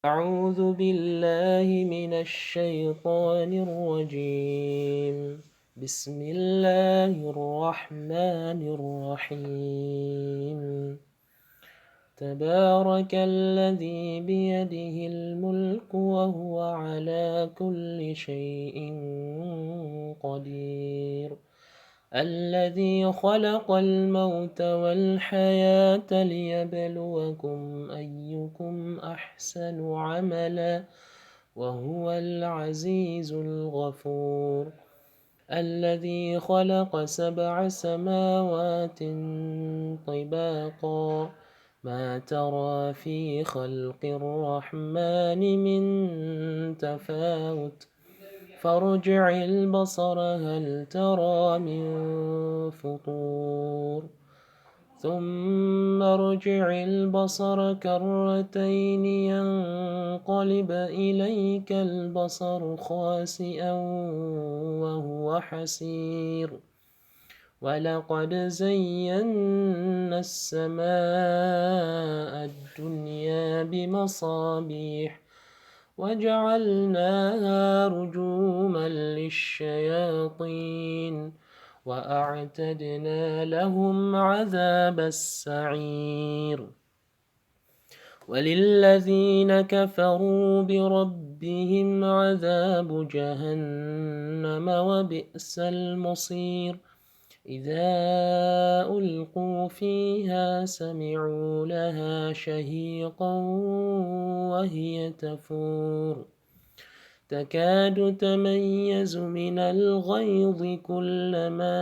أعوذ بالله من الشيطان الرجيم. بسم الله الرحمن الرحيم. تبارك الذي بيده الملك وهو على كل شيء قدير. الذي خلق الموت والحياة ليبلوكم أيكم أحسن عملا وهو العزيز الغفور. الذي خلق 7 سماوات طباقا ما ترى في خلق الرحمن من تفاوت فارجع البصر هل ترى من فطور ثم ارجع البصر كرتين ينقلب إليك البصر خاسئا وهو حسير. ولقد زينا السماء الدنيا بمصابيح وجعلناها رجوما للشياطين وأعتدنا لهم عذاب السعير. وللذين كفروا بربهم عذاب جهنم وبئس المصير. إذا ألقوا فيها سمعوا لها شهيقا وهي تفور تكاد تميز من الغيظ كلما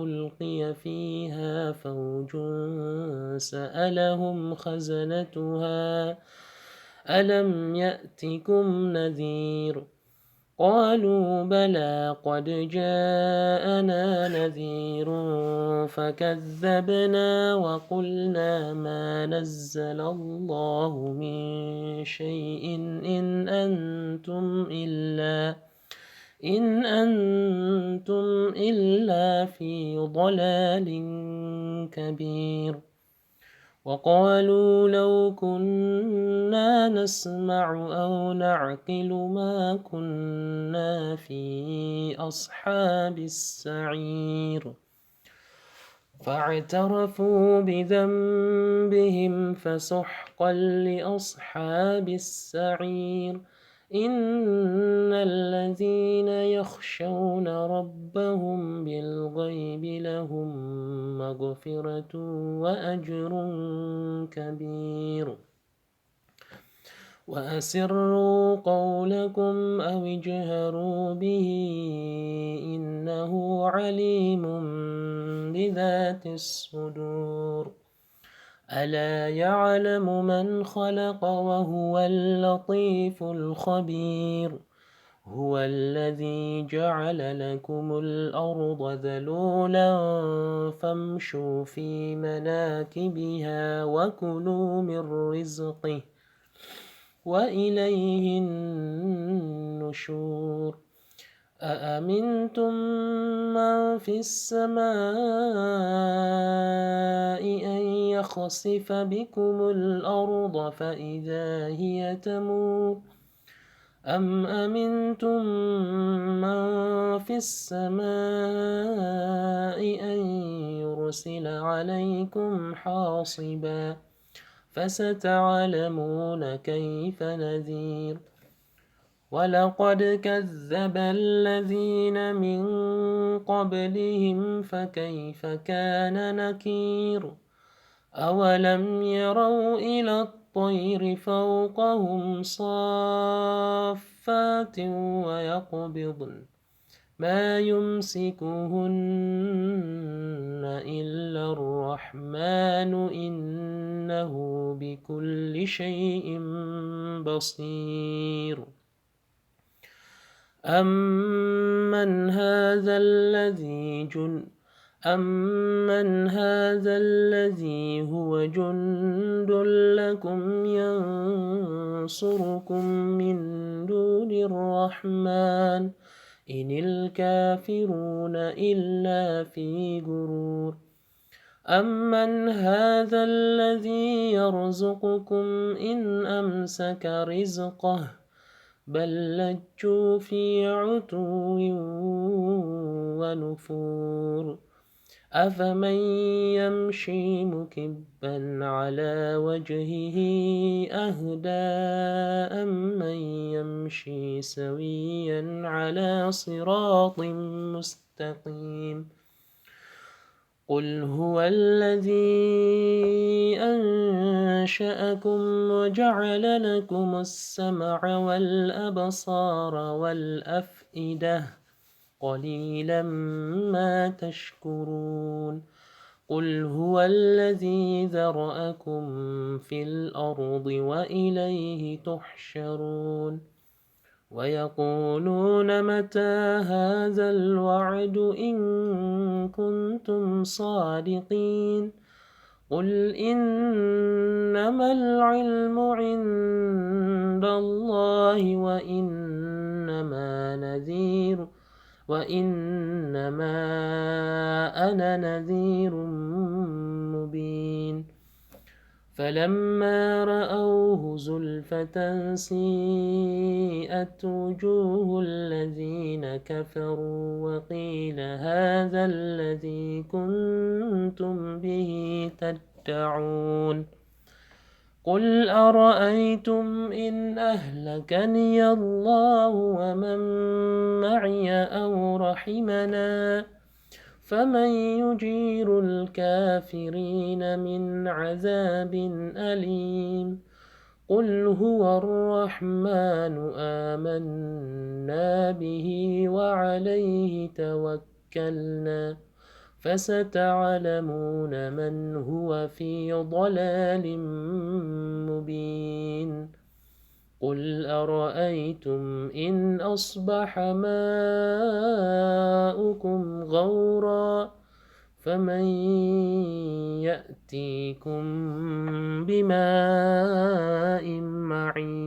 ألقي فيها فوج سألهم خزنتها ألم يأتكم نذير قالوا بلى قد جاءنا نذير فكذبنا وقلنا ما نزل الله من شيء إن أنتم إلا في ضلال كبير. وقالوا لو كنا نسمع أو نعقل ما كنا في أصحاب السعير. فاعترفوا بذنبهم فسحقا لأصحاب السعير. إن الذين يخشون ربهم بالغيب لهم مغفرة وأجر كبير. وأسروا قولكم أو اجهروا به إنه عليم بذات الصدور. ألا يعلم من خلق وهو اللطيف الخبير. هو الذي جعل لكم الأرض ذلولا فامشوا في مناكبها وكلوا من رزقه وإليه النشور. أأمنتم من في السماء أن يخسف بكم الأرض فإذا هي تمور أم أمنتم من في السماء أن يرسل عليكم حاصبا فستعلمون كيف نذير. ولقد كذب الذين من قبلهم فكيف كان نكير. أولم يروا إلى الطير فوقهم صافات ويقبضن ما يمسكهن إلا الرحمن إنه بكل شيء بصير. أمن هذا الذي هو جند لكم ينصركم من دون الرحمن إن الكافرون إلا في غرور. أَمَّنْ هَذَا الَّذِي يَرْزُقُكُمْ إِنْ أَمْسَكَ رِزْقَهُ بَل لَّجُّوا فِي عُتُوٍّ وَنُفُورٍ أَفَمَن يَمْشِي مُكِبًّا عَلَى وَجْهِهِ أَهْدَىٰ أَمَّن يَمْشِي سَوِيًّا عَلَىٰ صِرَاطٍ مُّسْتَقِيمٍ قُلْ هُوَ الَّذِي أَنشَأَكُمْ وَجَعَلَ لَكُمُ السَّمْعَ وَالْأَبْصَارَ وَالْأَفْئِدَةَ قَلِيلًا مَّا تَشْكُرُونَ قُلْ هُوَ الَّذِي ذَرَأَكُمْ فِي الْأَرْضِ وَإِلَيْهِ تُحْشَرُونَ وَيَقُولُونَ مَتَىٰ هَٰذَا الْوَعْدُ إِن كُنتُمْ صَادِقِينَ قُلْ إِنَّمَا الْعِلْمُ عِندَ اللَّهِ وَإِنَّمَا أَنَا نَذِيرٌ مُّبِينٌ فَلَمَّا رَأَوْهُ زُلْفَةً سِيئَتْ وُجُوهُ الَّذِينَ كَفَرُوا وَقِيلَ هَٰذَا الَّذِي كُنتُم بِهِ تَدَّعُونَ قُلْ أَرَأَيْتُمْ إِنْ أَهْلَكَنِيَ اللَّهُ وَمَن مَّعِيَ أَوْ رَحِمَنَا فَمَن يُجِيرُ الْكَافِرِينَ مِنْ عَذَابٍ أَلِيمٍ قُلْ هُوَ الرَّحْمَٰنُ آمَنَّا بِهِ وَعَلَيْهِ تَوَكَّلْنَا فَسَتَعْلَمُونَ مَنْ هُوَ فِي ضَلَالٍ مُّبِينٍ قُلْ أَرَأَيْتُمْ إِنْ أَصْبَحَ مَاؤُكُمْ غَوْرًا فَمَن يَأْتِيكُم بِمَاءٍ مَّعِينٍ